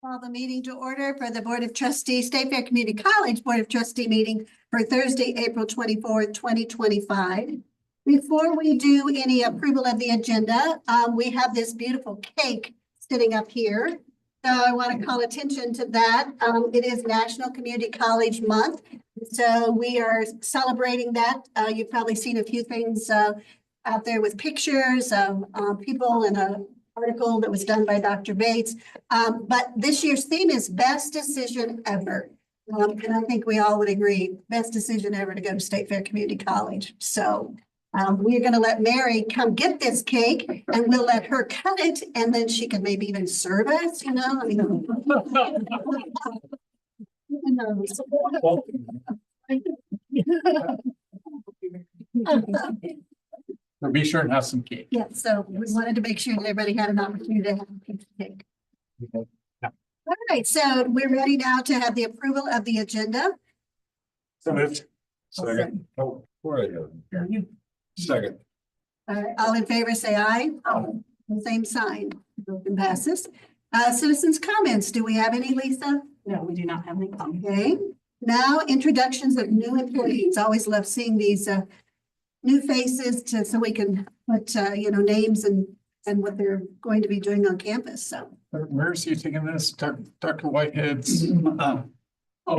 Call the meeting to order for the Board of Trustees, State Fair Community College Board of Trustee meeting for Thursday, April 24th, 2025. Before we do any approval of the agenda, we have this beautiful cake sitting up here. So I want to call attention to that. It is National Community College Month. So we are celebrating that. You've probably seen a few things out there with pictures of people in a article that was done by Dr. Bates. But this year's theme is best decision ever. And I think we all would agree, best decision ever to go to State Fair Community College. So we're going to let Mary come get this cake and we'll let her cut it and then she can maybe even serve us, you know? I mean, Or be sure and have some cake. Yeah, so we wanted to make sure that everybody had an opportunity to have a piece of cake. Yeah. All right, so we're ready now to have the approval of the agenda. So moved. Second. Oh, where are you? Second. All in favor, say aye. Same sign. Motion passes. Citizens' comments. Do we have any, Lisa? No, we do not have any comments. Okay. Now, introductions of new employees. Always love seeing these new faces so we can put names and what they're going to be doing on campus. So Where's you taking this? Dr. Whitehead's.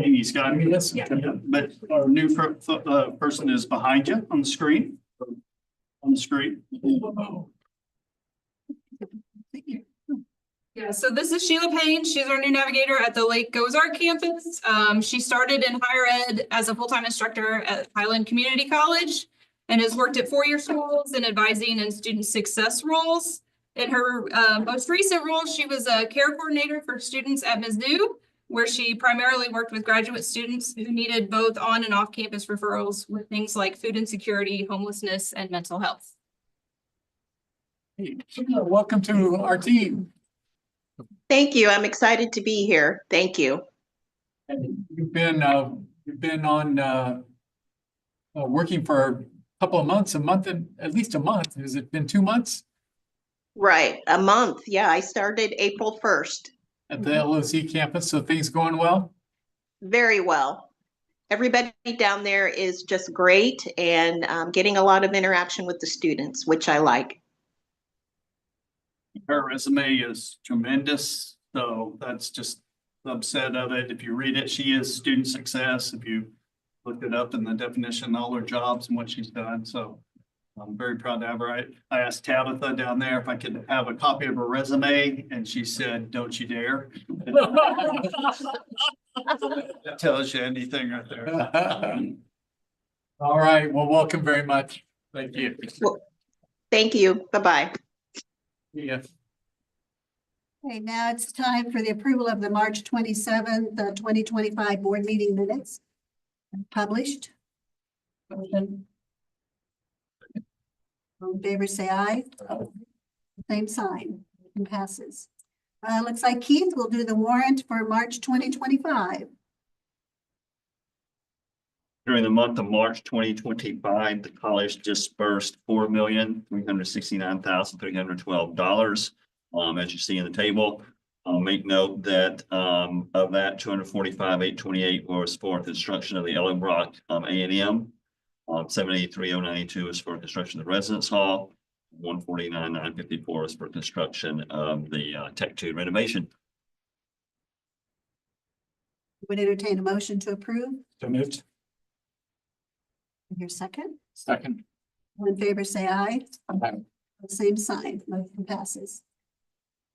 He's got me. Yes. Yeah, but our new person is behind you on the screen. Yeah, so this is Sheila Payne. She's our new navigator at the Lake Ozark campus. She started in higher ed as a full-time instructor at Highland Community College and has worked at four-year schools in advising and student success roles. In her most recent role, she was a care coordinator for students at Mizzou, where she primarily worked with graduate students who needed both on and off-campus referrals with things like food insecurity, homelessness, and mental health. Hey, Sheila, welcome to our team. Thank you. I'm excited to be here. Thank you. And you've been on working for a couple of months, at least a month. Has it been 2 months? Right. A month. Yeah, I started April 1st. At the LOZ campus, so things going well? Very well. Everybody down there is just great and getting a lot of interaction with the students, which I like. Her resume is tremendous, so that's just the subset of it. If you read it, she is student success. If you look it up in the definition, all her jobs and what she's done, so I'm very proud to have her. I asked Tabitha down there if I could have a copy of her resume, and she said, "Don't you dare." That tells you anything right there. All right, well, welcome very much. Thank you. Well, thank you. Bye-bye. Yeah. okay, now it's time for the approval of the March 27th, 2025 board meeting minutes published. Motion. All in favor, say aye. Same sign. Motion passes. Looks like Keith will do the warrant for March 2025. During the month of March 2025, the college disbursed $4,369,312. As you see in the table, I'll make note that of that, $245,828 was for construction of the Ellen Brock A&M. $783,092 is for construction of the residence hall. $149,954 is for construction of the Tech 2 renovation. Would entertain a motion to approve. So moved. Your second. Second. All in favor, say aye. Aye. Same sign. Motion passes.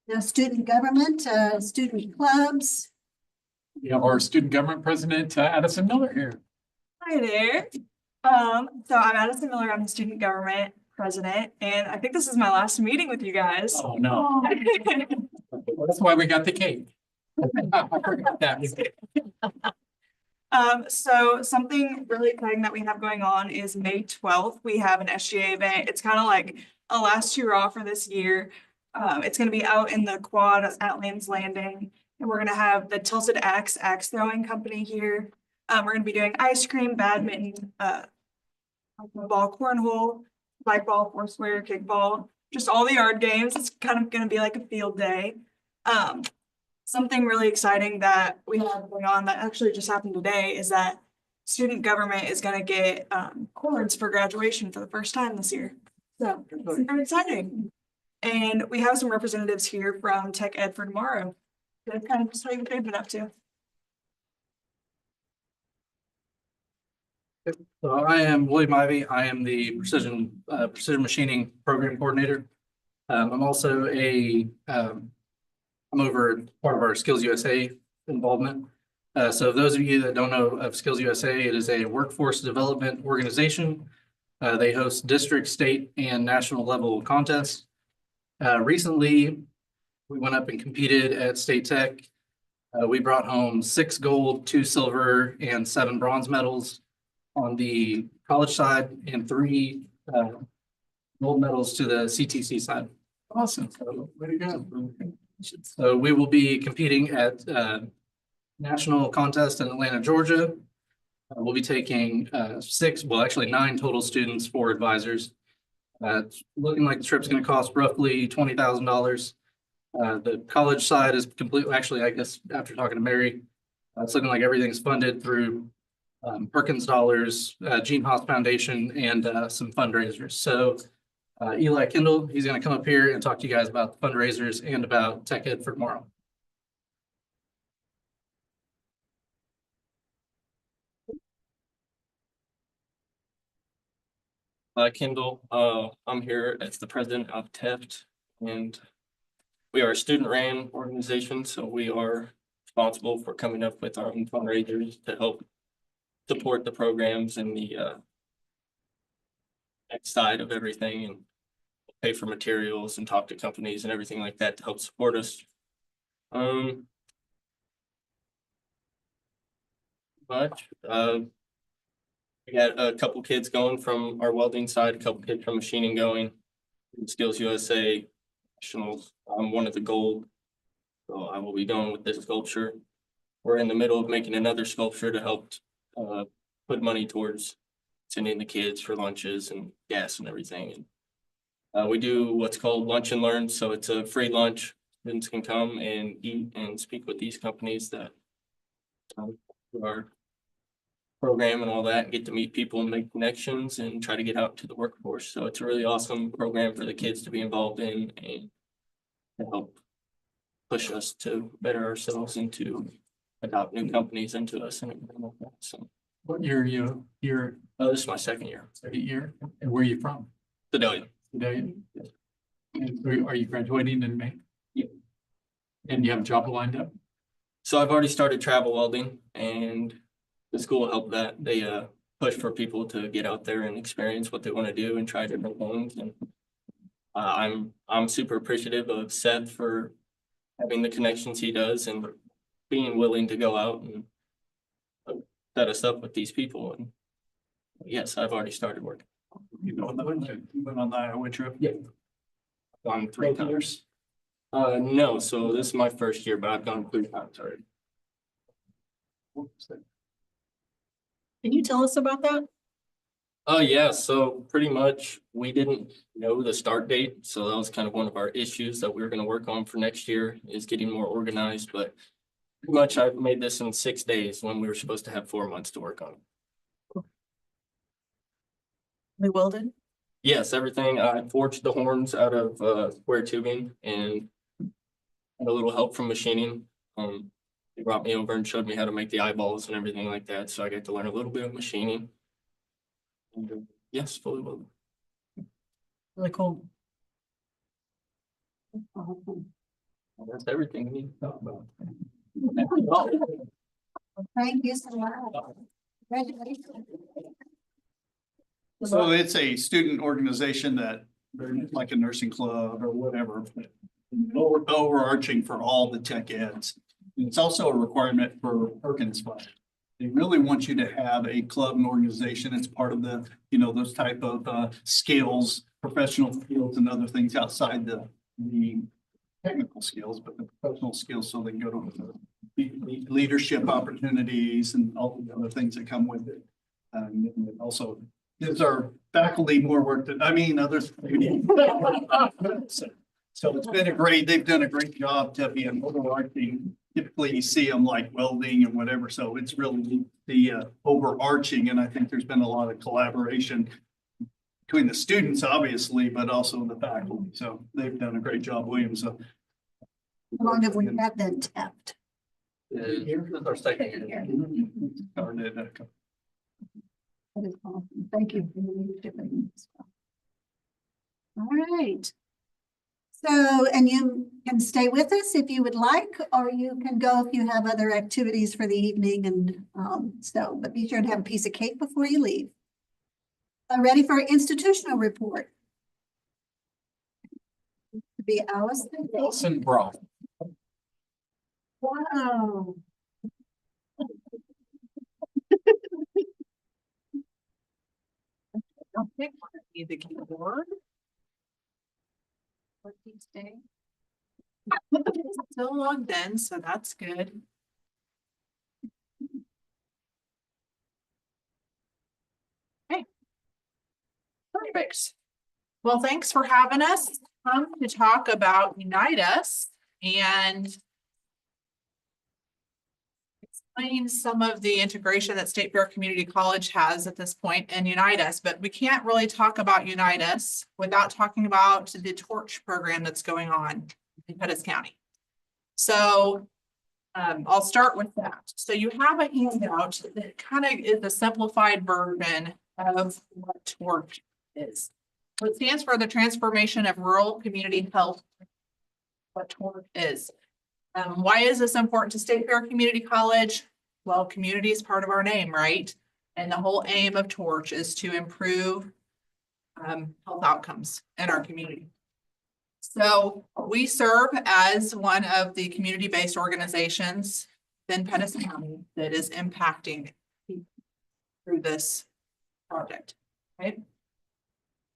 Now, student government, student clubs. We have our student government president, Addison Miller here. Hi there. So I'm Addison Miller. I'm the student government president, and I think this is my last meeting with you guys. Oh, no. Well, that's why we got the cake. I forgot that. So something really exciting that we have going on is May 12th. We have an SGA event. It's kind of like a last hurrah for this year. It's going to be out in the quad at Land's Landing, and we're going to have the Tilted Axe throwing company here. We're going to be doing ice cream, badminton, ball, cornhole, bike ball, foursquare, kickball, just all the yard games. It's kind of going to be like a field day. something really exciting that we have going on that actually just happened today is that student government is gonna get cords for graduation for the first time this year. So it's super exciting. And we have some representatives here from Tech Ed for Tomorrow. To kind of tell you what they've been up to. So I am William Ivy. I am the precision machining program coordinator. I'm also I'm over part of our Skills USA involvement. So those of you that don't know of Skills USA, it is a workforce development organization. They host district, state, and national level contests. Recently, we went up and competed at State Tech. We brought home 6 gold, 2 silver, and 7 bronze medals on the college side and 3 gold medals to the CTC side. Awesome. Way to go. So we will be competing at national contest in Atlanta, Georgia. We'll be taking 9 total students for advisors. It's looking like the trip's going to cost roughly $20,000. The college side is completely, actually, I guess after talking to Mary, it's looking like everything's funded through Perkins dollars, Gene Haas Foundation, and some fundraisers. So Eli Kendall, he's going to come up here and talk to you guys about the fundraisers and about Tech Ed for Tomorrow. Kendall, I'm here as the president of TEFT, and we are a student-ran organization, so we are responsible for coming up with our own fundraisers to help support the programs and the next side of everything, and pay for materials and talk to companies and everything like that to help support us. We got a couple kids going from our welding side, a couple kids from machining going. Skills USA Nationals. I'm one of the gold. So I will be going with this sculpture. We're in the middle of making another sculpture to help put money towards sending the kids for lunches and gas and everything. And we do what's called lunch and learn. So it's a free lunch. Students can come and eat and speak with these companies that are program and all that, and get to meet people and make connections and try to get out to the workforce. So it's a really awesome program for the kids to be involved in and to help push us to better ourselves and to adopt new companies into us and everything like that. So What year are you? this is my second year. Second year? And where are you from? Sedalia. Today? And are you graduating in May? Yeah. And you have a job lined up? So I've already started travel welding, and the school helped that. They push for people to get out there and experience what they want to do and try different things. And I'm super appreciative of Seth for having the connections he does and being willing to go out and set us up with these people. And yes, I've already started working. You went on the Iowa trip? Yeah. Gone 3 times. No, so this is my first year, but I've gone 3 times already. Can you tell us about that? Oh, yeah, so pretty much we didn't know the start date, so that was kind of one of our issues that we were gonna work on for next year, is getting more organized, but pretty much I've made this in 6 days when we were supposed to have 4 months to work on it. We welded. Yes, everything. I forged the horns out of square tubing and had a little help from machining. They brought me over and showed me how to make the eyeballs and everything like that, so I got to learn a little bit of machining. And, yes, fully welded. Really cool. That's everything we need to talk about. Thank you so much. Congratulations. So it's a student organization that, like a nursing club or whatever, but overarching for all the tech eds. And it's also a requirement for Perkins Fund. They really want you to have a club and organization. It's part of the, those type of skills, professional skills and other things outside the technical skills, but the professional skills, so they can go to the leadership opportunities and all the other things that come with it. And it also gives our faculty more work other students. So it's been they've done a great job to be an overarching. Typically you see them like welding and whatever, so it's really the overarching, and I think there's been a lot of collaboration between the students, obviously, but also the faculty. So they've done a great job, William. So How long have we had them tapped? This is our second year. started That is awesome. Thank you for your leadership in this. All right. So, and you can stay with us if you would like, or you can go if you have other activities for the evening. And but be sure to have a piece of cake before you leave. Ready for institutional report? To be Allison. Wilson Brown. Wow. I'll pick one of you, the keyboard. Still logged in, so that's good. Okay. Perfect. Well, thanks for having us come to talk about Unite Us and explain some of the integration that State Fair Community College has at this point in Unite Us, but we can't really talk about Unite Us without talking about the Torch program that's going on in Pettis County. So I'll start with that. So you have a handout that kind of is a simplified version of what Torch is. It stands for the Transformation of Rural Community Health. What Torch is. Why is this important to State Fair Community College? Well, community is part of our name, right? And the whole aim of Torch is to improve health outcomes in our community. So we serve as one of the community-based organizations in Pettis County that is impacting people through this project, right?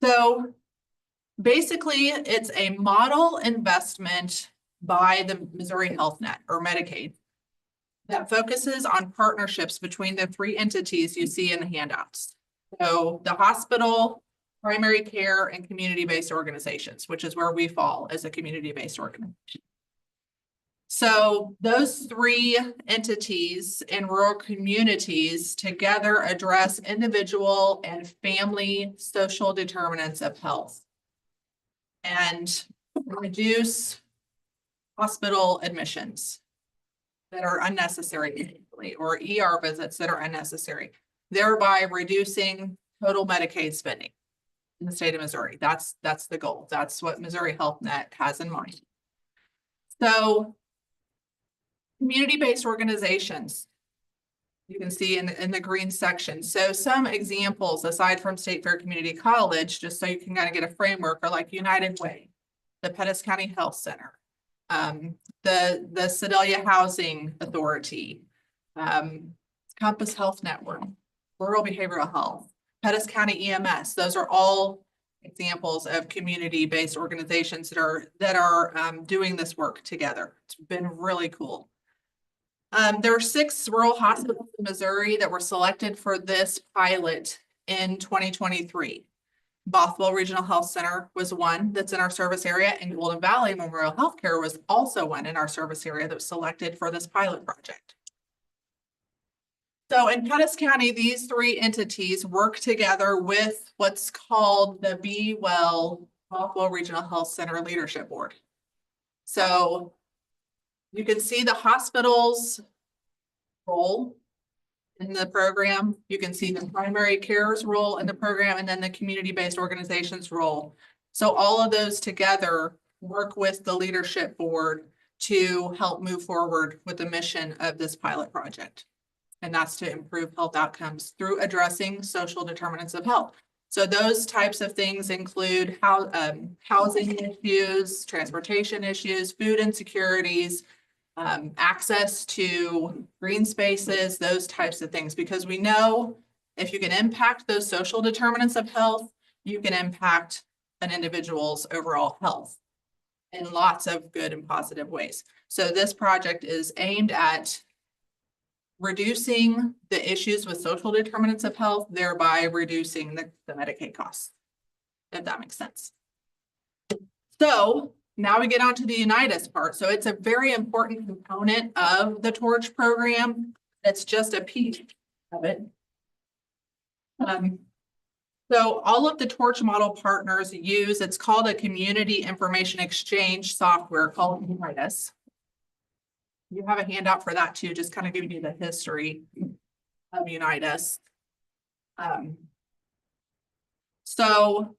So basically, it's a model investment by the Missouri Health Net or Medicaid that focuses on partnerships between the three entities you see in the handouts. So the hospital, primary care, and community-based organizations, which is where we fall as a community-based organization. So those three entities in rural communities together address individual and family social determinants of health and reduce hospital admissions that are unnecessary or ER visits that are unnecessary, thereby reducing total Medicaid spending in the state of Missouri. That's the goal. That's what Missouri Health Net has in mind. So community-based organizations, you can see in the green section. So some examples aside from State Fair Community College, just so you can kind of get a framework, are like United Way, the Pettis County Health Center, the Sedalia Housing Authority, Compass Health Network, Rural Behavioral Health, Pettis County EMS. Those are all examples of community-based organizations that are doing this work together. It's been really cool. There are 6 rural hospitals in Missouri that were selected for this pilot in 2023. Bothwell Regional Health Center was one that's in our service area, and Golden Valley Memorial Healthcare was also one in our service area that was selected for this pilot project. So in Pettis County, these 3 entities work together with what's called the Be Well Bothwell Regional Health Center Leadership Board. So you can see the hospital's role in the program. You can see the primary care's role in the program, and then the community-based organization's role. So all of those together work with the leadership board to help move forward with the mission of this pilot project. And that's to improve health outcomes through addressing social determinants of health. So those types of things include housing issues, transportation issues, food insecurities, access to green spaces, those types of things, because we know if you can impact those social determinants of health, you can impact an individual's overall health in lots of good and positive ways. So this project is aimed at reducing the issues with social determinants of health, thereby reducing the Medicaid costs, if that makes sense. So now we get on to the Unitas part. So it's a very important component of the Torch program. It's just a piece of it. So all of the Torch model partners use, it's called a community information exchange software called Unitas. You have a handout for that too, just kind of giving you the history of Unitas. So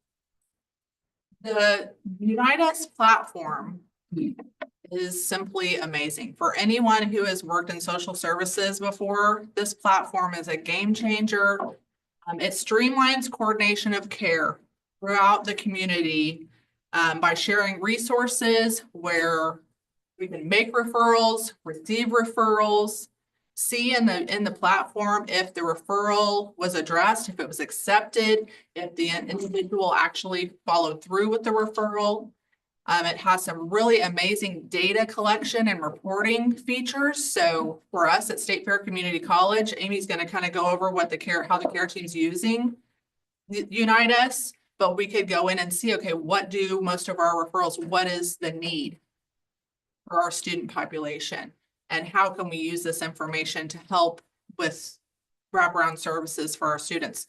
the Unitas platform is simply amazing. For anyone who has worked in social services before, this platform is a game changer. It streamlines coordination of care throughout the community by sharing resources where we can make referrals, receive referrals, see in the platform if the referral was addressed, if it was accepted, if the individual actually followed through with the referral. It has some really amazing data collection and reporting features. So for us at State Fair Community College, Amy's going to kind of go over what how the care team's using Unitas, but we could go in and see, okay, what do most of our referrals, what is the need for our student population? And how can we use this information to help with wraparound services for our students?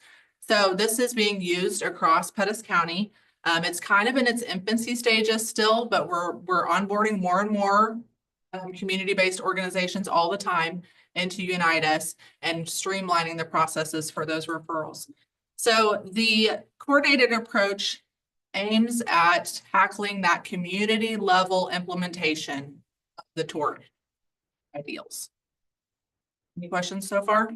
So this is being used across Pettis County. It's kind of in its infancy stages still, but we're onboarding more and more community-based organizations all the time into Unitas and streamlining the processes for those referrals. So the coordinated approach aims at tackling that community level implementation of the Torch ideals. Any questions so far?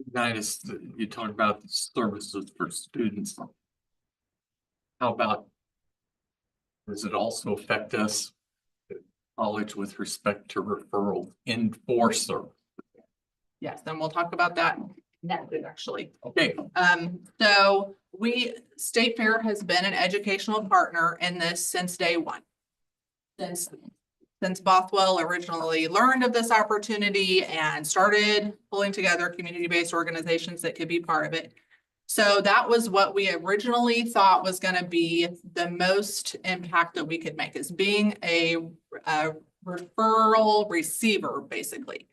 Unitas, you talked about the services for students. How about, does it also affect us at college with respect to referral in for service? Yes, then we'll talk about that next, actually. Okay. So State Fair has been an educational partner in this since day one. Since Bothwell originally learned of this opportunity and started pulling together community-based organizations that could be part of it. So that was what we originally thought was going to be the most impact that we could make, is being a referral receiver, basically.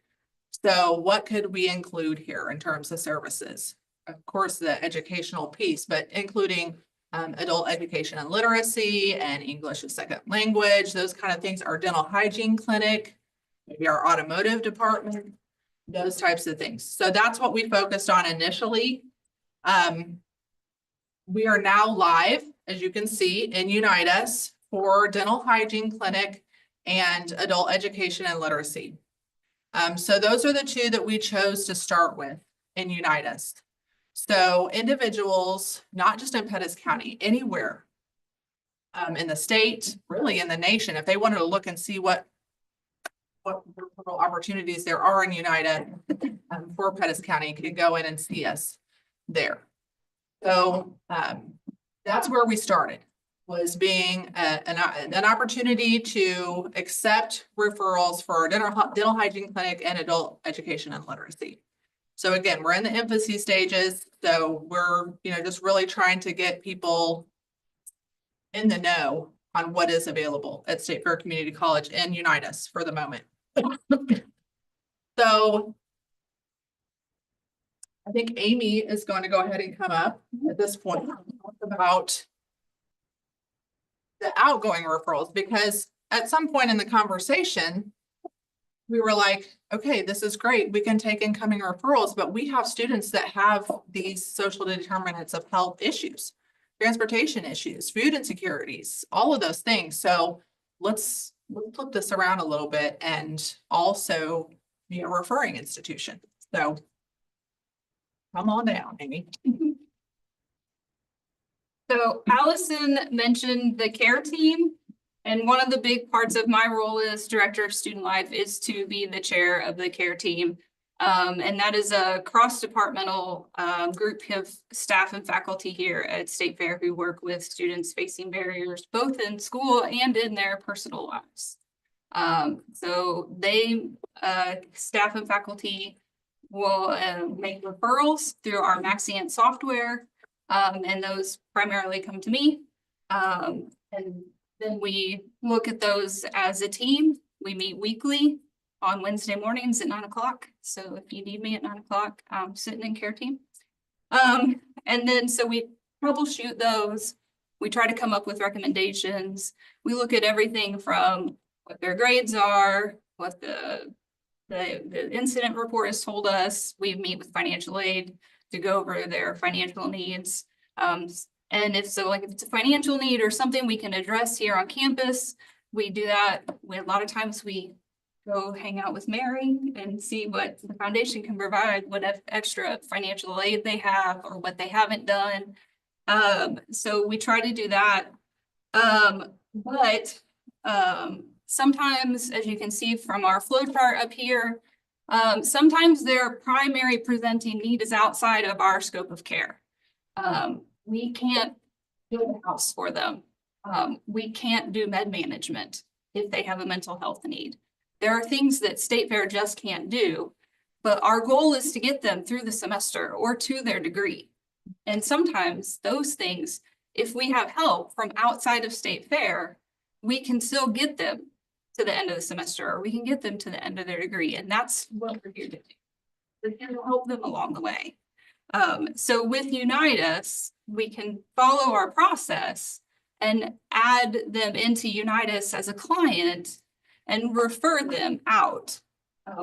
So what could we include here in terms of services? Of course, the educational piece, but including adult education and literacy and English as second language, those kind of things, our dental hygiene clinic, maybe our automotive department, those types of things. So that's what we focused on initially. We are now live, as you can see, in Unitas for dental hygiene clinic and adult education and literacy. So those are the two that we chose to start with in Unitas. So individuals, not just in Pettis County, anywhere in the state, really in the nation, if they wanted to look and see what referral opportunities there are in Unitas for Pettis County, could go in and see us there. So that's where we started, was being an opportunity to accept referrals for our dental hygiene clinic and adult education and literacy. So again, we're in the infancy stages. So we're, just really trying to get people in the know on what is available at State Fair Community College and Unitas for the moment. So I think Amy is going to go ahead and come up at this point and talk about the outgoing referrals, because at some point in the conversation, we were like, okay, this is great. We can take incoming referrals, but we have students that have these social determinants of health issues, transportation issues, food insecurities, all of those things. So let's flip this around a little bit and also be a referring institution. So come on down, Amy. So Allison mentioned the care team, and one of the big parts of my role as Director of Student Life is to be the chair of the care team. And that is a cross-departmental group of staff and faculty here at State Fair who work with students facing barriers both in school and in their personal lives. So they, staff and faculty, will make referrals through our Maxient software. And those primarily come to me, And then we look at those as a team. We meet weekly on Wednesday mornings at 9 o'clock. So if you need me at 9 o'clock, I'm sitting in care team. And then so we troubleshoot those. We try to come up with recommendations. We look at everything from what their grades are, what the incident report has told us. We meet with financial aid to go over their financial needs. And if so, like if it's a financial need or something we can address here on campus, we do that. A lot of times we go hang out with Mary and see what the foundation can provide, what extra financial aid they have or what they haven't done. So we try to do that. But sometimes, as you can see from our flow chart up here, sometimes their primary presenting need is outside of our scope of care. We can't build a house for them. We can't do med management if they have a mental health need. There are things that State Fair just can't do, but our goal is to get them through the semester or to their degree. And sometimes those things, if we have help from outside of State Fair, we can still get them to the end of the semester, or we can get them to the end of their degree. And that's what we're here to do. We're here to help them along the way. So with Unite Us, we can follow our process and add them into Unite Us as a client and refer them out.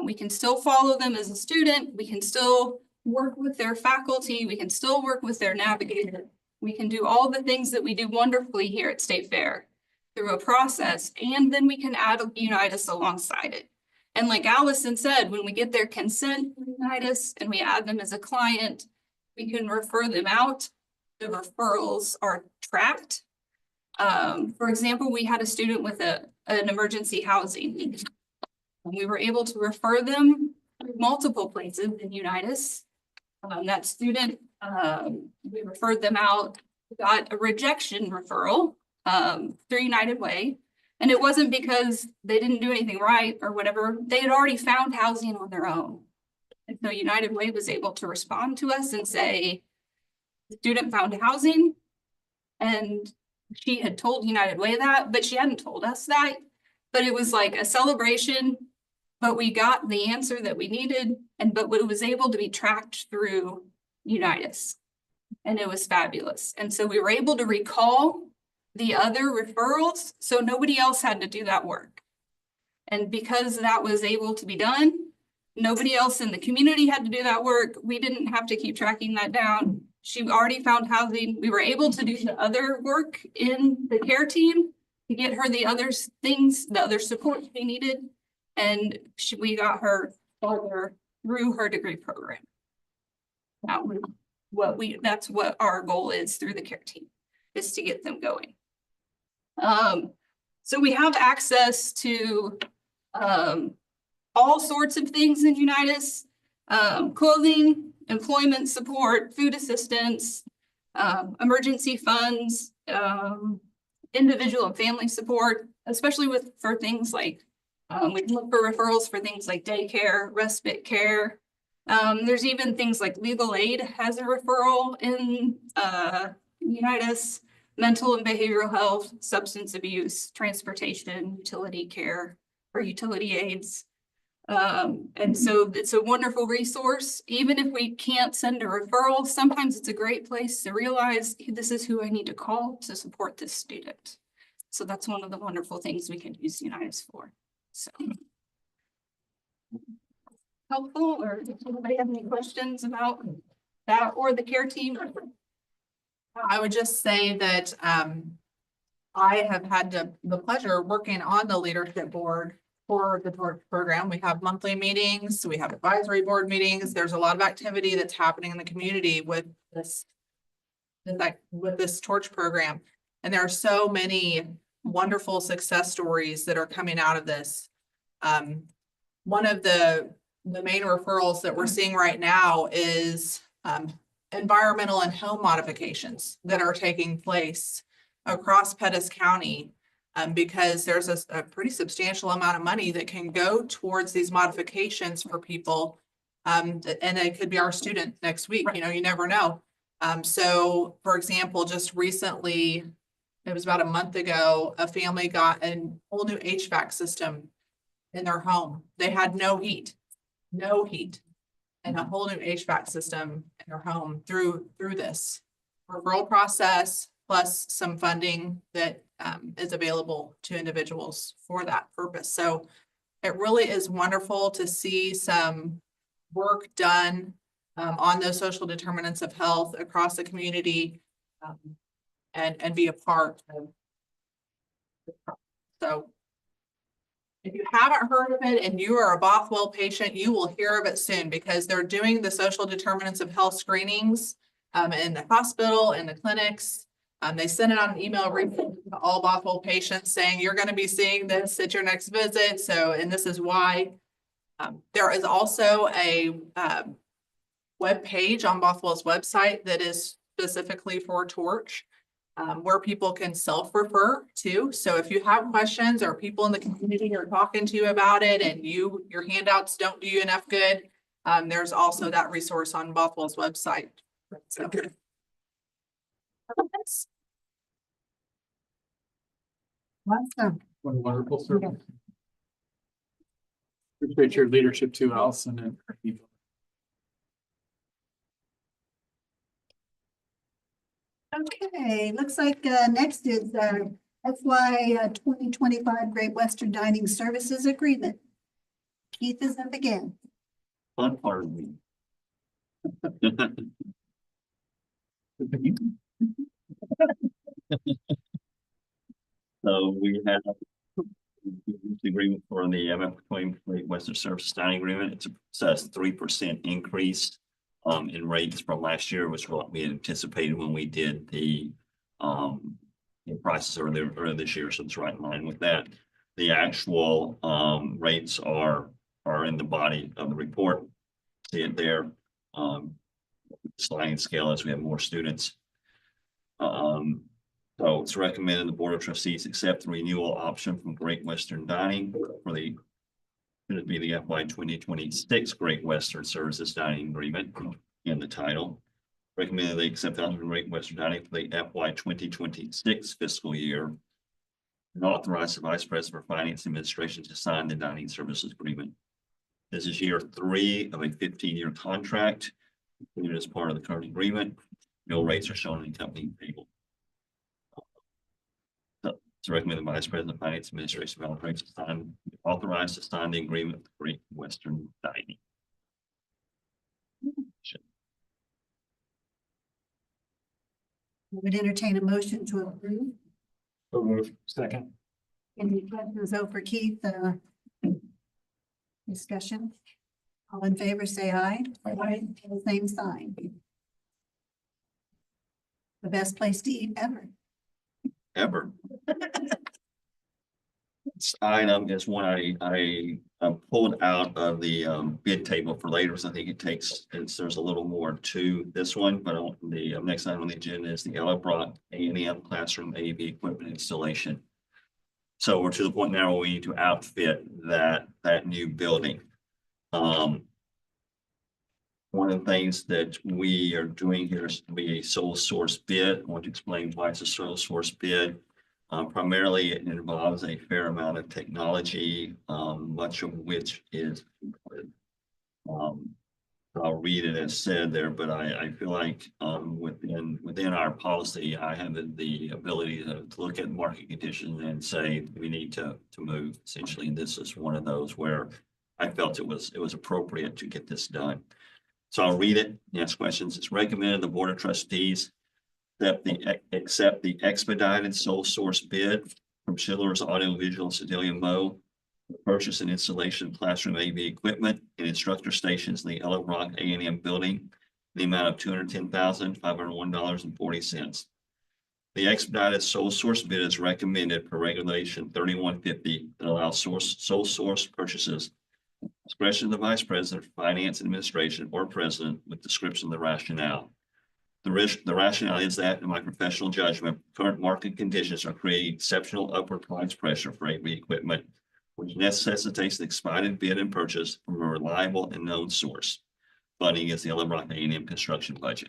We can still follow them as a student. We can still work with their faculty. We can still work with their navigator. We can do all the things that we do wonderfully here at State Fair through a process, and then we can add Unite Us alongside it. And like Allison said, when we get their consent from Unite Us and we add them as a client, we can refer them out. The referrals are tracked. For example, we had a student with an emergency housing need. And we were able to refer them to multiple places in Unite Us. That student, we referred them out, got a rejection referral through United Way. And it wasn't because they didn't do anything right or whatever. They had already found housing on their own. And so United Way was able to respond to us and say, the student found housing. And she had told United Way that, but she hadn't told us that. But it was like a celebration, but we got the answer that we needed, but it was able to be tracked through Unite Us. And it was fabulous. And so we were able to recall the other referrals, so nobody else had to do that work. And because that was able to be done, nobody else in the community had to do that work. We didn't have to keep tracking that down. She already found housing. We were able to do the other work in the care team to get her the other things, the other support she needed. And we got her farther through her degree program. That's what our goal is through the care team, is to get them going. So we have access to all sorts of things in Unite Us, clothing, employment support, food assistance, emergency funds, individual and family support, especially for things like, we can look for referrals for things like daycare, respite care. There's even things like legal aid has a referral in Unite Us, mental and behavioral health, substance abuse, transportation, utility care, or utility aids. And so it's a wonderful resource. Even if we can't send a referral, sometimes it's a great place to realize this is who I need to call to support this student. So that's one of the wonderful things we can use Unite Us for. So helpful, or does anybody have any questions about that or the care team? I would just say that I have had the pleasure of working on the leadership board for the torch program. We have monthly meetings, we have advisory board meetings. There's a lot of activity that's happening in the community with this torch program. And there are so many wonderful success stories that are coming out of this. One of the main referrals that we're seeing right now is environmental and home modifications that are taking place across Pettis County, because there's a pretty substantial amount of money that can go towards these modifications for people. And it could be our student next week, you know, you never know. So for example, just recently, it was about a month ago, a family got a whole new HVAC system in their home. They had no heat, and a whole new HVAC system in their home through this referral process, plus some funding that is available to individuals for that purpose. So it really is wonderful to see some work done on those social determinants of health across the community, and be a part of. So if you haven't heard of it and you are a Bothwell patient, you will hear of it soon, because they're doing the social determinants of health screenings in the hospital and the clinics. They sent out an email recently to all Bothwell patients saying, you're going to be seeing this at your next visit. So, and this is why. There is also a web page on Bothwell's website that is specifically for Torch, where people can self-refer to. So if you have questions or people in the community are talking to you about it and your handouts don't do you enough good, there's also that resource on Bothwell's website. So. Awesome. What a wonderful service. Appreciate your leadership too, Allison, and her people. Okay, looks like next is FY 2025 Great Western Dining Services Agreement. Keith is up again. Fun part of me. So we have the agreement for the between Western Services Dining Agreement. It says 3% increase in rates from last year, which what we had anticipated when we did the prices earlier this year. So it's right in line with that. The actual rates are in the body of the report. See it there. Sliding scale as we have more students. So it's recommended the Board of Trustees accept the renewal option from Great Western Dining for the it'd be the FY 2026 Great Western Services Dining Agreement in the title. Recommended they accept the Great Western Dining for the FY 2026 fiscal year. And authorize the Vice President for Finance Administration to sign the dining services agreement. This is year 3 of a 15-year contract, included as part of the current agreement. No rates are shown in the company table. So recommend the Vice President of Finance Administration authorize to sign the agreement with Great Western Dining. Would entertain a motion to approve. Second. Any questions over Keith? Discussion? All in favor, say aye. Aye. Same sign. The best place to eat ever. Ever. This item is one I pulled out of the bid table for later, so I think there's a little more to this one, but the next item on the agenda is the Ellebrock A&M classroom AV equipment installation. So we're to the point now where we need to outfit that new building. One of the things that we are doing here is to be a sole source bid. I want to explain why it's a sole source bid. Primarily, it involves a fair amount of technology, much of which is I'll read it as said there, but I feel like within our policy, I have the ability to look at market conditions and say we need to move essentially. And this is one of those where I felt it was appropriate to get this done. So I'll read it, ask questions. It's recommended the Board of Trustees accept the expedited sole source bid from Schiller's Audiovisual Sedalia Mo, purchase and installation of classroom AV equipment and instructor stations in the Ellebrock A&M building, in the amount of $210,501.40. The expedited sole source bid is recommended per Regulation 3150 that allows sole source purchases. Discretion of the Vice President, Finance and Administration, or President with description of the rationale. The rationale is that, in my professional judgment, current market conditions are creating exceptional upward price pressure for AV equipment, which necessitates the expedited bid and purchase from a reliable and known source. Funding is the Ellebrock A&M construction budget.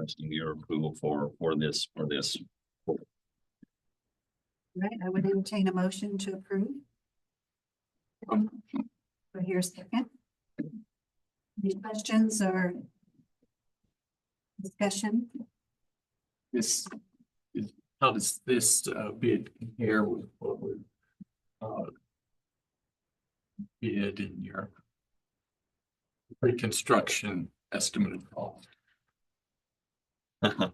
requesting your approval for this. Right, I would entertain a motion to approve. So here's a second. Any questions or discussion? This is, how does this bid compare with what we bid in your pre-construction estimate of cost? I'm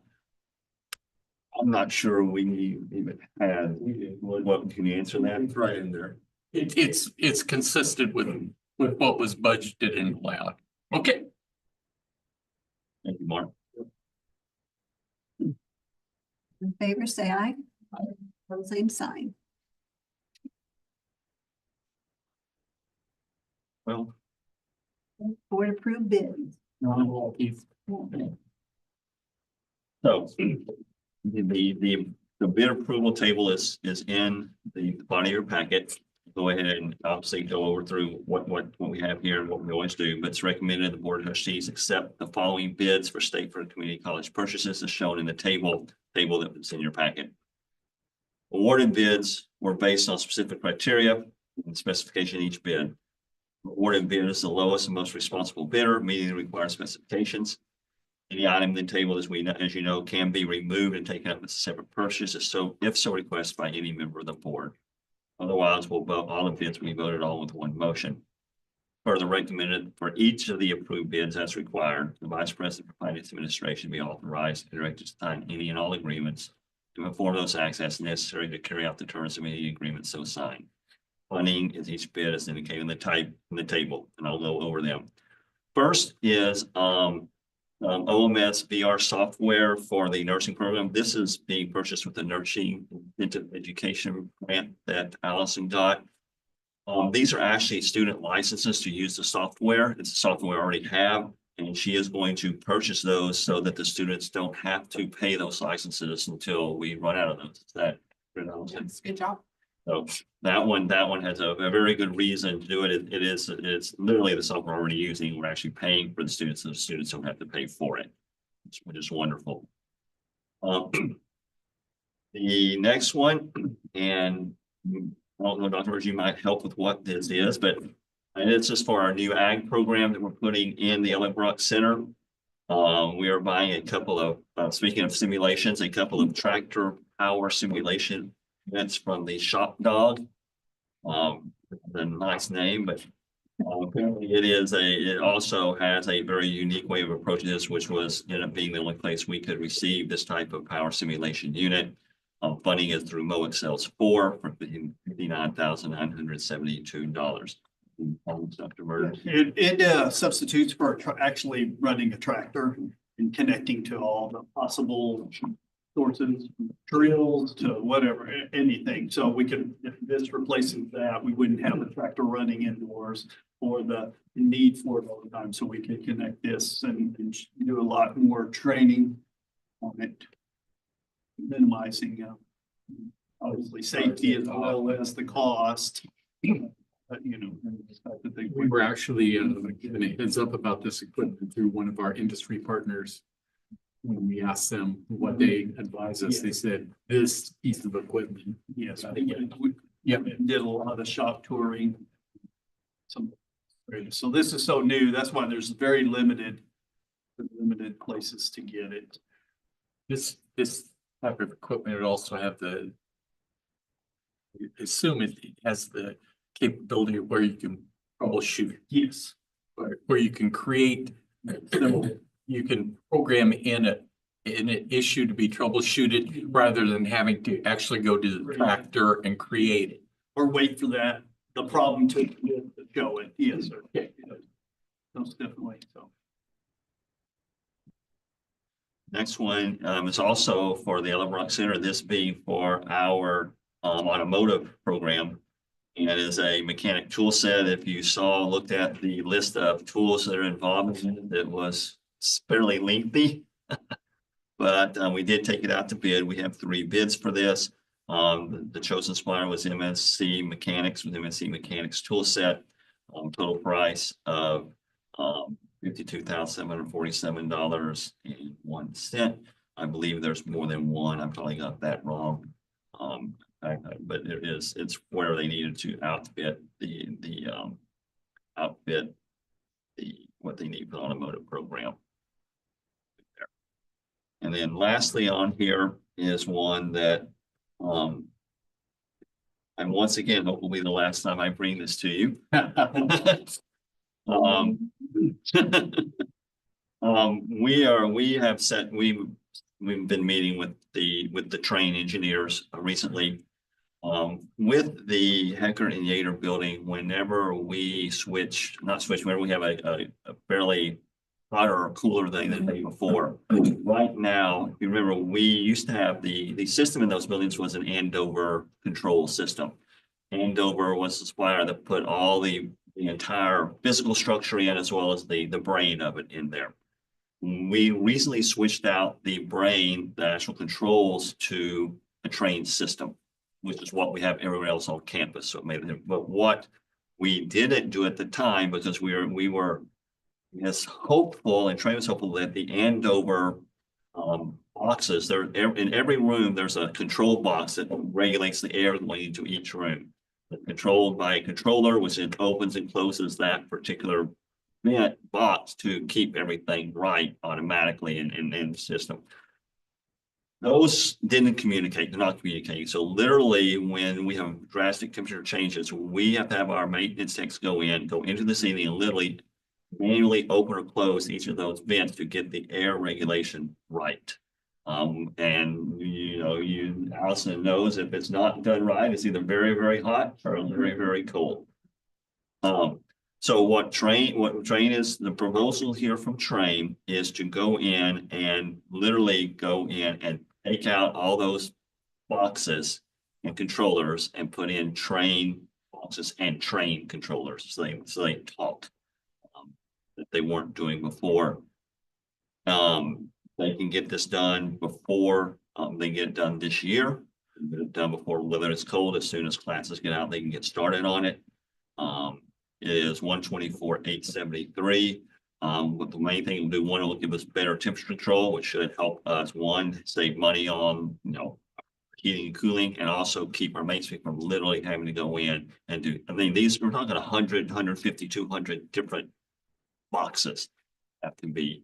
not sure we even had, what, can you answer that? It's right in there. It's consistent with what was budgeted and allowed. Okay. Thank you, Mark. In favor, say aye. Pose same sign. Well, Board approved bids. so the bid approval table is in the body of your packet. Go ahead and obviously go over through what we have here and what we always do, but it's recommended the Board of Trustees accept the following bids for Stateford Community College purchases as shown in the table that was in your packet. Awarded bids were based on specific criteria and specification of each bid. Awarded bid is the lowest and most responsible bidder, meeting the required specifications. Any item in the table, as you know, can be removed and taken up as a separate purchase, if so requested by any member of the board. Otherwise, all the bids will be voted on with one motion. Further recommended for each of the approved bids as required, the Vice President for Finance Administration be authorized and directed to sign any and all agreements to inform those acts as necessary to carry out the terms of any agreement so signed. Funding is each bid as indicated in the table, and I'll go over them. First is OMS VR software for the nursing program. This is being purchased with the nursing education grant that Allison got. These are actually student licenses to use the software. It's a software we already have, and she is going to purchase those so that the students don't have to pay those licenses until we run out of those. Is that Good job. so that one has a very good reason to do it. It's literally the software we're already using. We're actually paying for the students, and the students don't have to pay for it, which is wonderful. The next one, and I don't know, Dr. Rose, you might help with what this is, but it's just for our new ag program that we're putting in the Ellen Brock Center. We are buying a couple of, speaking of simulations, a couple of tractor power simulation units from the Shop Dog. The nice name, but apparently it also has a very unique way of approaching this, which was ended up being the only place we could receive this type of power simulation unit. Funding is through MoExcel's 4 for $59,972. Dr. Murder. It substitutes for actually running a tractor and connecting to all the possible sources, drills to whatever, anything. So we could, if this replaces that, we wouldn't have the tractor running indoors or the need for it all the time. So we could connect this and do a lot more training on it, minimizing obviously safety as well as the cost. But, you know, We were actually given a heads up about this equipment through one of our industry partners. When we asked them what they advise us, they said this piece of equipment. yes, we did a lot of shop touring. So this is so new. That's why there's very limited places to get it. This type of equipment, it also have assume it has the capability of where you can troubleshoot, Yes. where you can create, you can program in an issue to be troubleshooted rather than having to actually go to the tractor and create it. Or wait for the problem to show it. Yes, sir. Yeah. Most definitely. So. Next one is also for the Ellen Brock Center, this being for our automotive program. And it is a mechanic tool set. If you looked at the list of tools that are involved in it, it was fairly lengthy. But we did take it out to bid. We have 3 bids for this. The chosen supplier was MSC Mechanics with MSC Mechanics tool set. Total price of $52,747.01. I believe there's more than one. I probably got that wrong. But it's where they needed to outfit outfit what they need for the automotive program. And then lastly on here is one that, and once again, that will be the last time I bring this to you. We've been meeting with the train engineers recently. With the Hecker and Yater building, whenever we whenever we have a fairly hotter or cooler than the day before. Right now, if you remember, we used to have the system in those buildings was an Andover control system. Andover was the supplier that put all the entire physical structure in, as well as the brain of it in there. We recently switched out the brain, the actual controls, to a train system, which is what we have everywhere else on campus. So but what we didn't do at the time, because we were yes, hopeful, and Trey was hopeful that the Andover boxes, there in every room, there's a control box that regulates the air going into each room. Controlled by a controller, which then opens and closes that particular vent box to keep everything right automatically in the system. Those didn't communicate, they're not communicating. So literally when we have drastic temperature changes, we have to have our maintenance techs go into the ceiling and literally manually open or close each of those vents to get the air regulation right. And Allison knows if it's not done right, it's either very, very hot or very, very cold. So what Train is, the proposal here from Train is to go in and literally go in and take out all those boxes and controllers and put in Train boxes and Train controllers. So they talk that they weren't doing before. They can get this done before they get it done this year. Get it done before whether it's cold. As soon as classes get out, they can get started on it. It is $124,873. But the main thing we'll do, one, will give us better temperature control, which should help us, one, save money on heating and cooling, and also keep our mates from literally having to go in and do. I mean, we're talking 100, 150, 200 different boxes have to be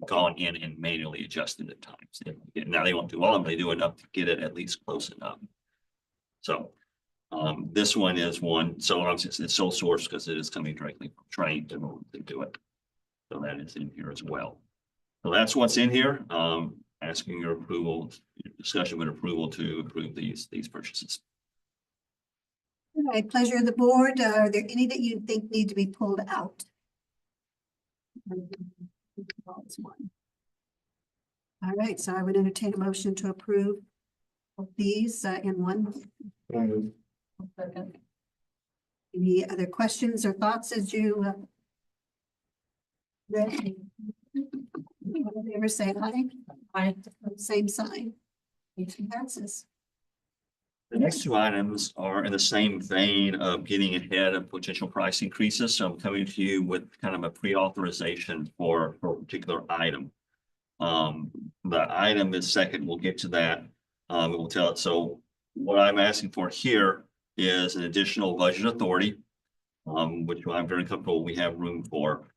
gone in and manually adjusted at times. Now they won't do all of them, they do enough to get it at least close enough. So this one is one, so obviously it's sole source because it is coming directly from Train to do it. So that is in here as well. So that's what's in here. Asking your approval, discussion with approval to approve these purchases. All right, pleasure of the board. Are there any that you think need to be pulled out? All right, so I would entertain a motion to approve these in one. Second. Any other questions or thoughts as you read? Ever say aye? Aye. Same sign. Motion passes. The next two items are in the same vein of getting ahead of potential price increases. So I'm coming to you with kind of a pre-authorization for a particular item. The item is second, we'll get to that. We'll tell it. So what I'm asking for here is an additional budget authority, which I'm very comfortable we have room for.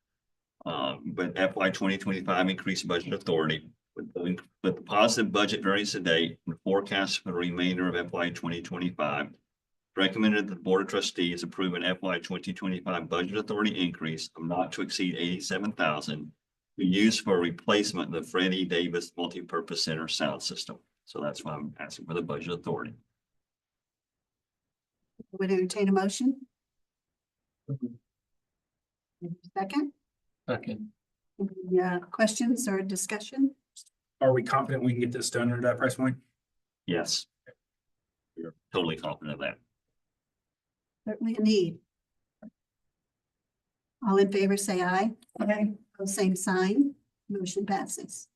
But FY 2025 increased budget authority. With the positive budget variance to date and forecast for the remainder of FY 2025, recommended that the Board of Trustees approve an FY 2025 budget authority increase of not to exceed $87,000 to be used for replacement of the Freddie Davis Multipurpose Center sound system. So that's why I'm asking for the budget authority. Would entertain a motion? Second? Second. Any questions or discussion? Are we confident we can get this done at that price point? Yes. We're totally confident of that. Certainly a need. All in favor, say aye. Aye. Same sign. Motion passes.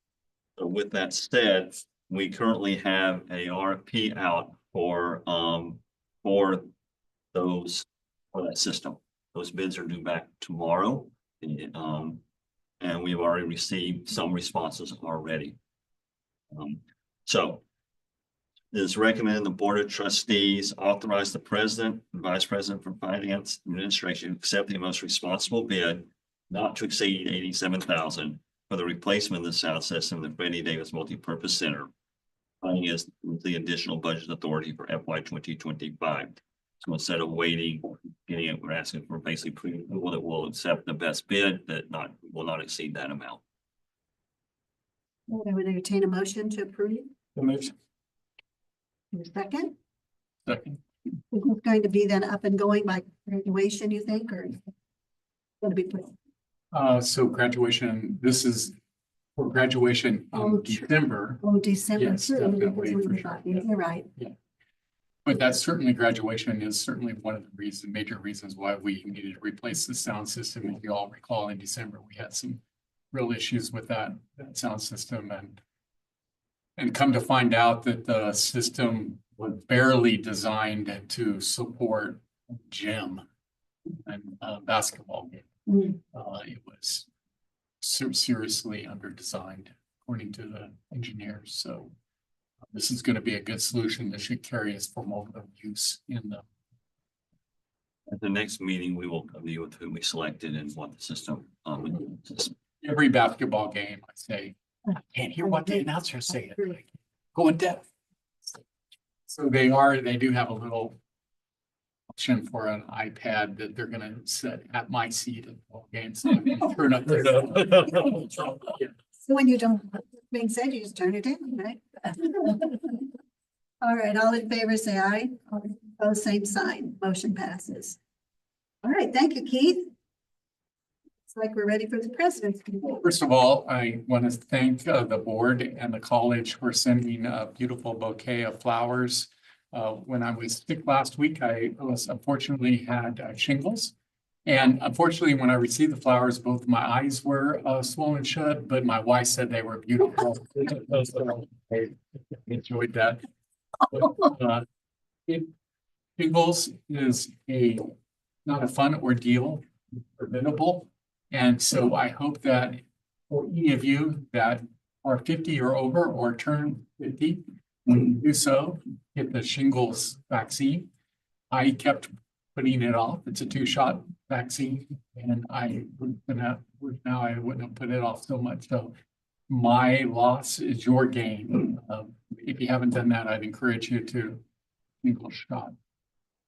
So with that said, we currently have a RFP out for that system. Those bids are due back tomorrow. and we've already received some responses already. So it is recommended the Board of Trustees authorize the President and Vice President for Finance Administration to accept the most responsible bid not to exceed $87,000 for the replacement of the sound system of the Freddie Davis Multipurpose Center. Funding is the additional budget authority for FY 2025. So instead of waiting, getting it, we're asking for basically approval that will accept the best bid that will not exceed that amount. I would entertain a motion to approve. In a second, Second. is this going to be then up and going by graduation, you think, or? Going to be put? So graduation, this is for graduation Oh, in December, Oh, December. Yes, True, definitely, because for we sure. thought- You're right. but that's certainly graduation is certainly one of the major reasons why we needed to replace the sound system. If you all recall, in December, we had some real issues with that sound system and come to find out that the system was barely designed to support gym and basketball game. Mm. It was seriously under-designed according to the engineers. So this is going to be a good solution that should carry us for more use in the. At the next meeting, we will review with whom we selected and what the system. Every basketball game, I say, I can't hear what the announcers say. Like, going deaf. So they do have a little option for an iPad that they're gonna set at my seat at all games. So I can turn up there. So when you don't, being said, you just turn it in, right? All right, all in favor, say aye. Both same sign, motion passes. All right, thank you, Keith. It's like we're ready for the president's. First of all, I want to thank the board and the college for sending a beautiful bouquet of flowers. When I was sick last week, I was unfortunately had shingles. And unfortunately, when I received the flowers, both my eyes were swollen shut, but my wife said they were beautiful. I enjoyed that. Shingles is not a fun ordeal, preventable. And so I hope that for any of you that are 50 or over or turn 50, when you do so, get the shingles vaccine. I kept putting it off. It's a 2-shot vaccine, and I wouldn't have put it off so much. So my loss is your gain. If you haven't done that, I'd encourage you to single shot.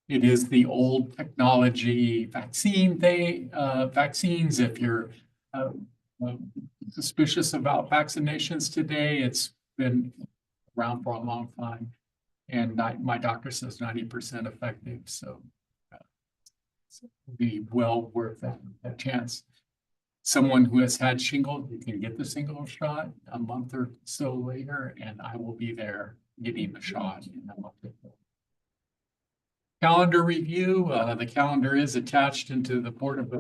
It is the old technology vaccine vaccines. If you're suspicious about vaccinations today, it's been around for a long time. And my doctor says 90% effective. So it'll be well worth that chance. Someone who has had shingles, you can get the single shot a month or so later, and I will be there getting the shot in a month or so. Calendar review. The calendar is attached into the Board of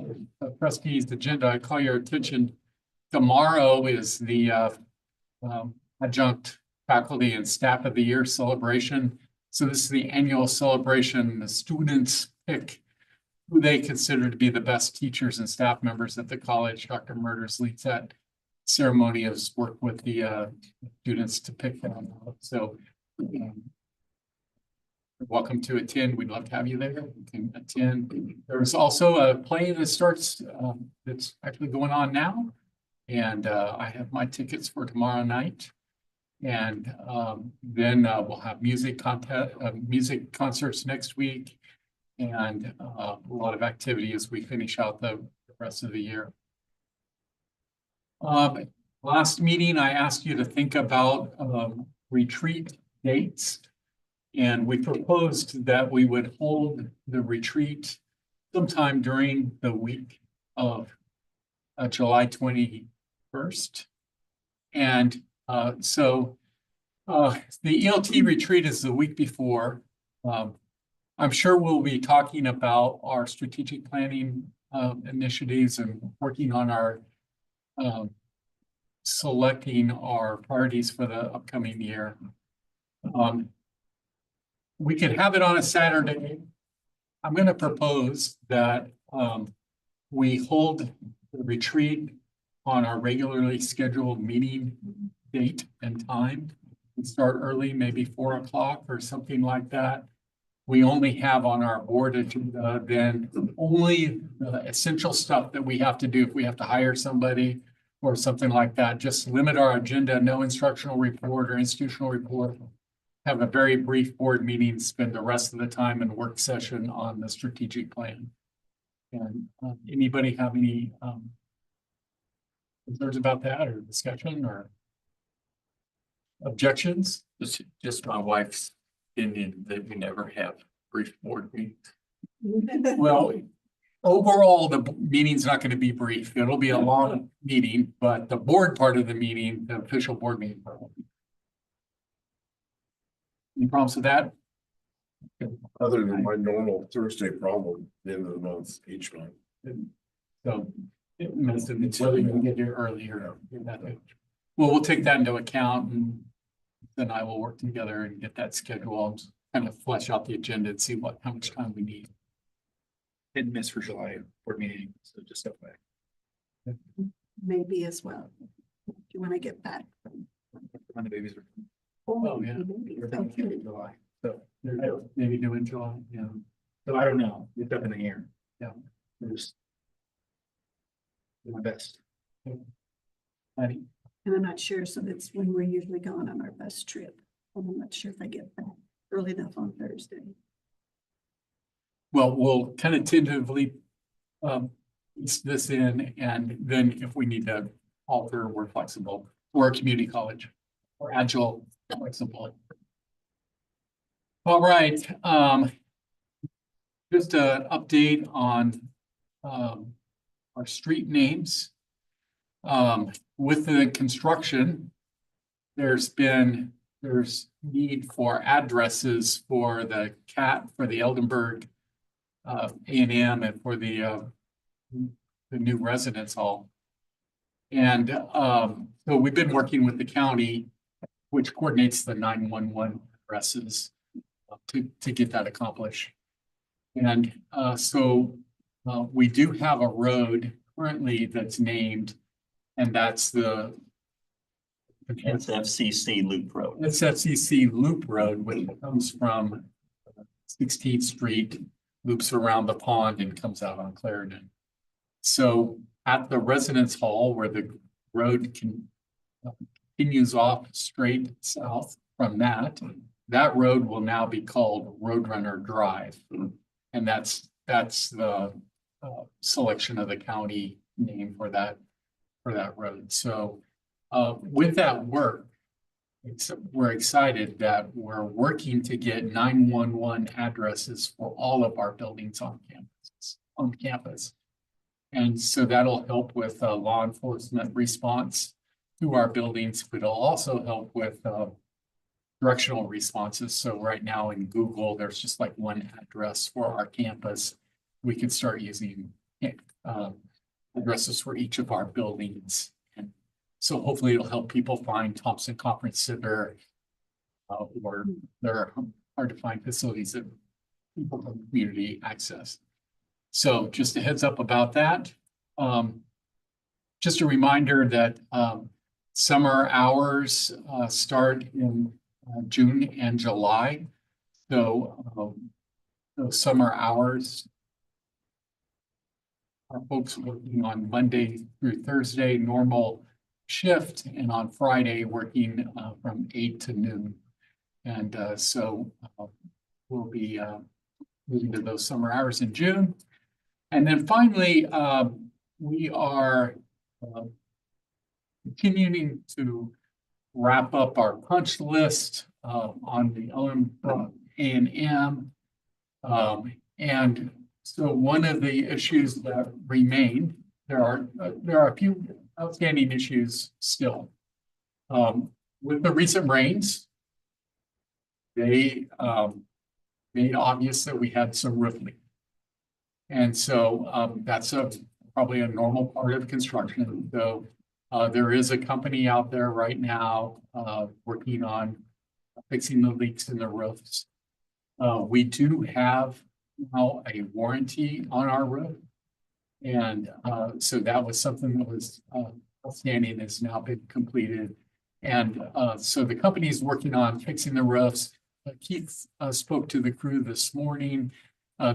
Trustees agenda. I call your attention. Tomorrow is the adjunct faculty and staff of the year celebration. So this is the annual celebration. The students pick who they consider to be the best teachers and staff members at the college. Dr. Murders leads that ceremony, has worked with the students to pick them. So welcome to attend. We'd love to have you there. You can attend. There's also a play that starts that's actually going on now. And I have my tickets for tomorrow night. And then we'll have music concerts next week, and a lot of activity as we finish out the rest of the year. Last meeting, I asked you to think about retreat dates, and we proposed that we would hold the retreat sometime during the week of July 21st. And so the ELT retreat is the week before. I'm sure we'll be talking about our strategic planning initiatives and working on our selecting our priorities for the upcoming year. We could have it on a Saturday. I'm going to propose that we hold the retreat on our regularly scheduled meeting date and time. We start early, maybe 4 o'clock or something like that. We only have on our board agenda then only the essential stuff that we have to do if we have to hire somebody or something like that. Just limit our agenda, no instructional report or institutional report. Have a very brief board meeting, spend the rest of the time in work session on the strategic plan. And anybody have any concerns about that or discussion or objections? Just my wife's opinion that we never have brief board meetings. Well, overall, the meeting's not going to be brief. It'll be a long meeting, but the board part of the meeting, the official board meeting. Any problems with that? Other than my normal Thursday problem, the end of the month, each month. So it's whether you can get here earlier. Well, we'll take that into account and then I will work together and get that scheduled, kind of flesh out the agenda and see how much time we need. Didn't miss for July board meeting, so just FYI. Maybe as well. Do you want to get back? When the babies are. Oh, yeah. Maybe. We're done in July, so Maybe do in July, yeah. so I don't know, it's up in the air. Yeah. I'm just do my best. Patty? And I'm not sure, so that's when we're usually gone on our bus trip. And I'm not sure if I get back early enough on Thursday. Well, we'll kind of tentatively piece this in, and then if we need to alter, we're flexible. We're a community college. We're agile, flexible. All right, just an update on our street names. With the construction, there's need for addresses for the for the Eldenburg A&M and for the new residence hall. And so we've been working with the county, which coordinates the 911 addresses to get that accomplished. And so we do have a road currently that's named, and that's the SFCC Loop Road. SFCC Loop Road, which comes from 16th Street, loops around the pond and comes out on Clarendon. So at the residence hall where the road continues off straight south from that road will now be called Roadrunner Drive. And that's the selection of the county name for that road. So with that work, we're excited that we're working to get 911 addresses for all of our buildings on campus. And so that'll help with law enforcement response to our buildings, but it'll also help with directional responses. So right now in Google, there's just like one address for our campus. We can start using addresses for each of our buildings. And so hopefully it'll help people find Thompson Conference Center or there are hard to find facilities that people from the community access. So just a heads up about that. Just a reminder that summer hours start in June and July. So those summer hours are folks working on Monday through Thursday, normal shift, and on Friday working from 8 to noon. And so we'll be moving to those summer hours in June. And then finally, we are continuing to wrap up our punch list on the A&M. And so one of the issues that remain, there are a few outstanding issues still. With the recent rains, they made obvious that we had some roof leak. And so that's probably a normal part of construction. So there is a company out there right now working on fixing the leaks in the roofs. We do have now a warranty on our roof. And so that was something that was outstanding has now been completed. And so the company is working on fixing the roofs. Keith spoke to the crew this morning.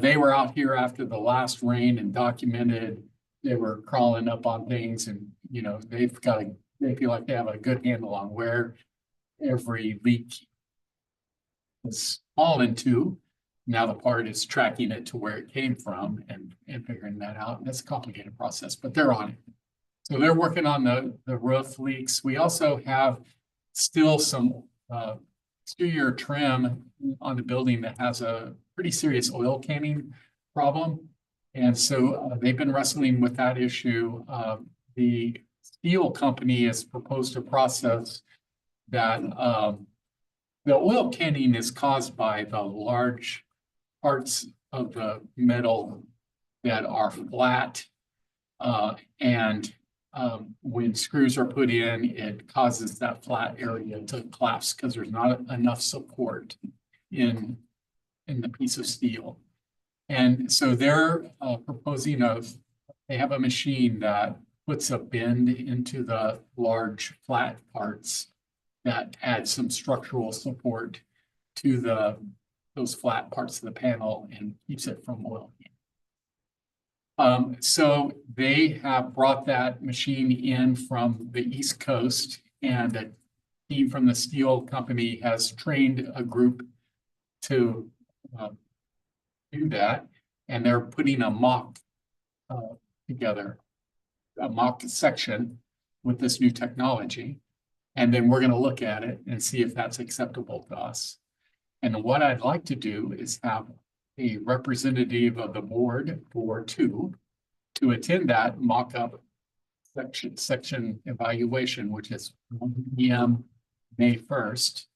They were out here after the last rain and documented they were crawling up on things, and you know, they feel like they have a good handle on where every leak is fallen to. Now the part is tracking it to where it came from and figuring that out. And that's a complicated process, but they're on it. So they're working on the roof leaks. We also have still some exterior trim on the building that has a pretty serious oil canning problem. And so they've been wrestling with that issue. The steel company has proposed a process that the oil canning is caused by the large parts of the metal that are flat. And when screws are put in, it causes that flat area to collapse because there's not enough support in the piece of steel. And so they're proposing they have a machine that puts a bend into the large flat parts that adds some structural support to those flat parts of the panel and keeps it from oil. So they have brought that machine in from the East Coast, and a team from the steel company has trained a group to do that, and they're putting a mock together, a mock section with this new technology. And then we're going to look at it and see if that's acceptable to us. And what I'd like to do is have a representative of the board for two to attend that mock-up section evaluation, which is 1 p.m. May 1st.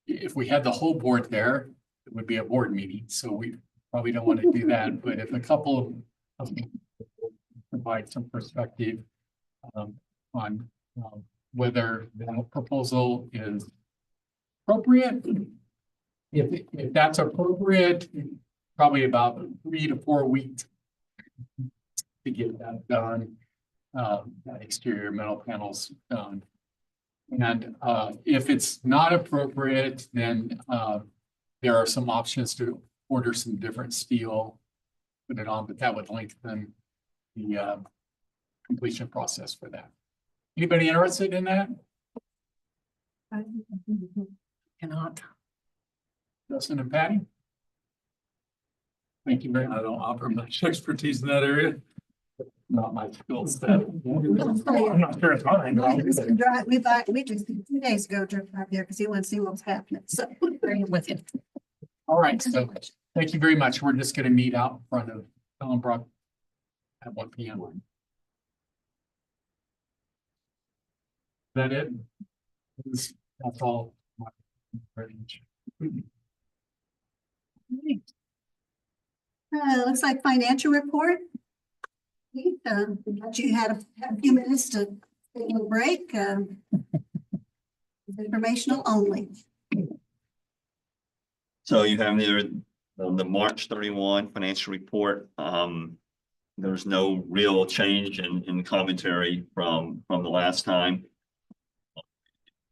If we had the whole board there, it would be a board meeting. So we probably don't want to do that. But if a couple of provide some perspective on whether the proposal is appropriate. If that's appropriate, probably about 3 to 4 weeks to get that done, that exterior metal panels done. And if it's not appropriate, then there are some options to order some different steel, put it on, but that would lengthen the completion process for that. Anybody interested in that? Cannot. Justin and Patty? Thank you very much. I don't offer much expertise in that area. Not my skill set. I'm not sure it's mine. We just 2 days ago drove out there because he wanted to see what was happening. So bring it with him. All right, so thank you very much. We're just going to meet out in front of Ellenbrook at 1 p.m. Is that it? That's all. Looks like financial report. You had a few minutes to take a break. Informational only. So you have there the March 31 financial report. There's no real change in commentary from the last time.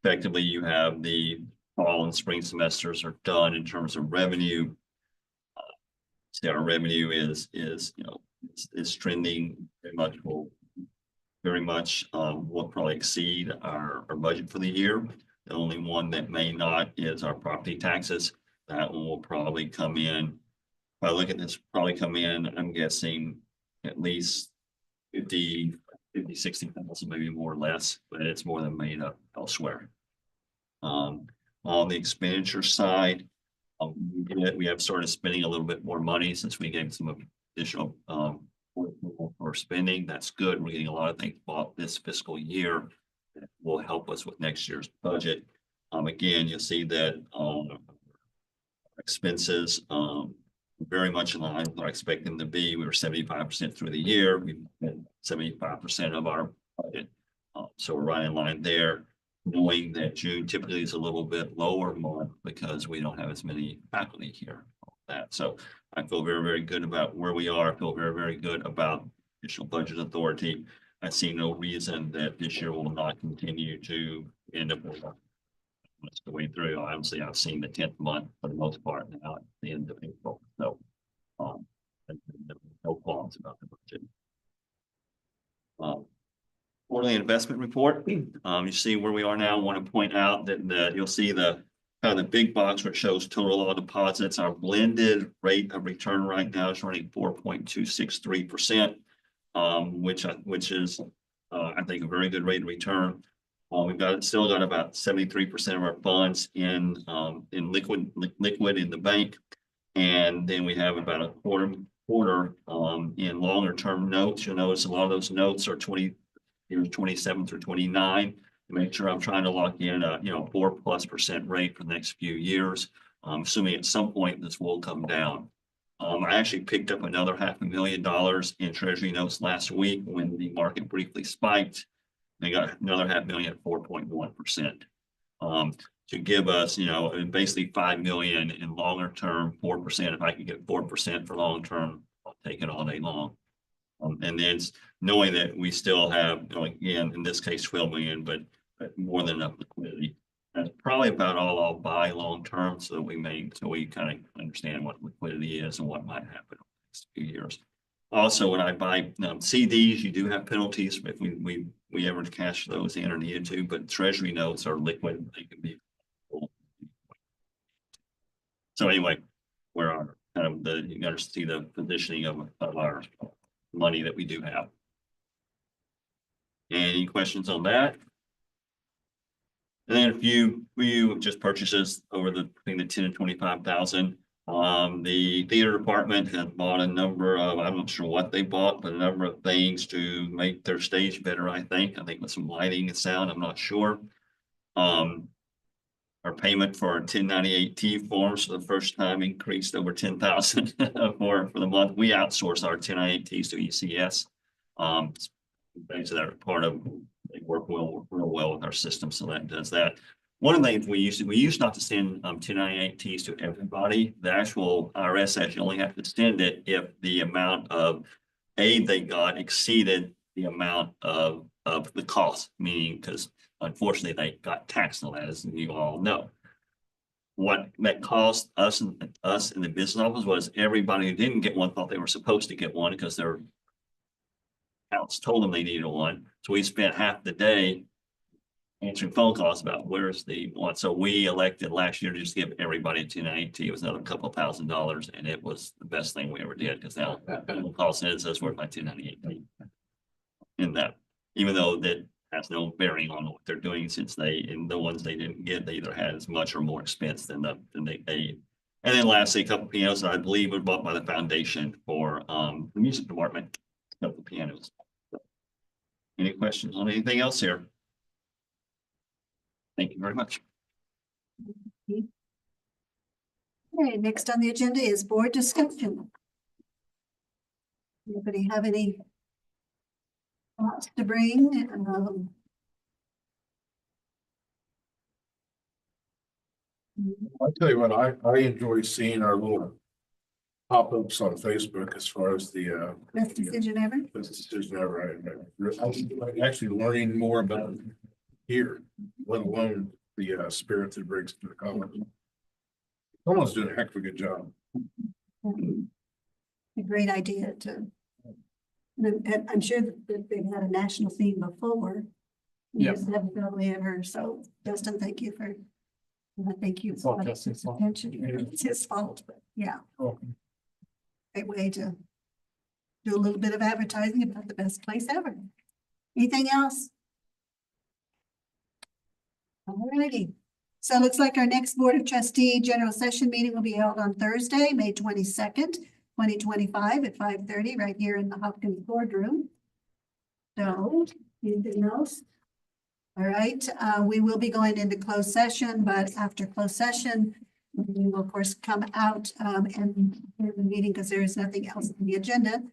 Effectively, you have the fall and spring semesters are done in terms of revenue. So our revenue is trending very much will probably exceed our budget for the year. The only one that may not is our property taxes. That one will probably come in. If I look at this, I'm guessing at least 60,000, maybe more or less, but it's more than made up elsewhere. On the expenditure side, we have started spending a little bit more money since we gave some additional for spending. That's good. We're getting a lot of things bought this fiscal year that will help us with next year's budget. Again, you'll see that expenses very much in line with what I expect them to be. We were 75% through the year. We've been 75% of our budget. So we're right in line there, knowing that June typically is a little bit lower month because we don't have as many faculty here. So I feel very, very good about where we are. I feel very, very good about additional budget authority. I see no reason that this year will not continue to end up with the way through. Obviously, I've seen the 10th month for the most part now at the end of April. So, no qualms about the budget. Quarterly investment report. You see where we are now. I want to point out that you'll see the kind of the big box where it shows total all deposits. Our blended rate of return right now is running 4.263%, which is I think a very good rate of return. We've still got about 73% of our funds in liquid in the bank, and then we have about a quarter in longer term notes. You'll notice a lot of those notes are 27 through 29. To make sure I'm trying to lock in a 4+% rate for the next few years. Assuming at some point this will come down. I actually picked up another $500,000 in treasury notes last week when the market briefly spiked. They got another $500,000 at 4.1%. To give us, basically $5 million in longer term, 4%. If I can get 4% for long term, I'll take it all day long. And then knowing that we still have, again, in this case, 12 million, but more than enough liquidity. That's probably about all I'll buy long term, so we kind of understand what liquidity is and what might happen in the next few years. Also, when I buy CDs, you do have penalties if we ever cash those in or needed to, but treasury notes are liquid. They can be. So anyway, where are kind of you got to see the positioning of our money that we do have. Any questions on that? And then a few just purchases over between the 10 and 25,000. The theater department has bought a number of, I'm not sure what they bought, but a number of things to make their stage better, I think with some lighting and sound, I'm not sure. Our payment for our 1098T forms for the first time increased over 10,000 for the month. We outsource our 1098Ts to ECS. Basically, they're part of, they work real well with our system, so that does that. One of the things we used not to send 1098Ts to everybody. The actual IRS actually only have to send it if the amount of aid they got exceeded the amount of the cost, meaning because unfortunately they got taxed on that, as you all know. What that cost us in the business office was everybody who didn't get one thought they were supposed to get one because their accounts told them they needed one. So we spent half the day answering phone calls about where's the one. So we elected last year to just give everybody a 1098T. It was another couple $1,000, and it was the best thing we ever did because now people call us and it says, "Where's my 1098T?" In that, even though that has no bearing on what they're doing, since the ones they didn't get, they either had as much or more expense than they paid. And then lastly, a couple pianos that I believe were bought by the foundation for the music department. A couple pianos. Any questions on anything else here? Thank you very much. Okay, next on the agenda is board discussion. Anybody have any thoughts to bring? I'll tell you what, I enjoy seeing our little pop-ups on Facebook as far as the Best decision ever? best decision ever. I'm actually learning more about it here, let alone the spirit that brings to the college. Someone's doing a heck of a good job. A great idea to. And I'm sure that they've had a national theme before. Yeah. Just haven't probably ever. So Justin, thank you for. Thank you. It's all Justin's fault. Attention. It's his fault, but yeah, Oh, great way to do a little bit of advertising about the best place ever. Anything else? Alrighty. So it looks like our next Board of Trustee General Session meeting will be held on Thursday, May 22nd, 2025 at 5:30 right here in the Hopkins boardroom. So anything else? All right, we will be going into closed session, but after closed session, we will of course come out and hear the meeting because there is nothing else on the agenda.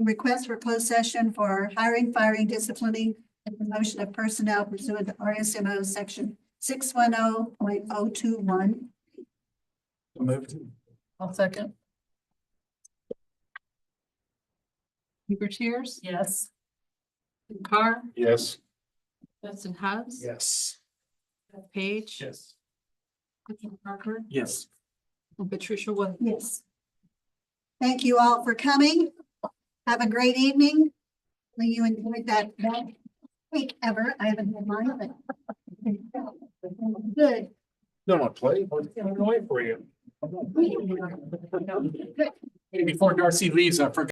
Request for closed session for hiring, firing, disciplining, and promotion of personnel pursuant to RSMO section 610.021. moved. I'll second. Cheers? Yes. Carr, Yes. Justin Hubs. Yes. Page. Yes. Parker. Yes. And Patricia Wood. Yes. Thank you all for coming. Have a great evening. May you enjoyed that best week ever. I haven't had mine, but. Good. Don't want to play? I'm going for you. Hey, before Darcy leaves, I forgot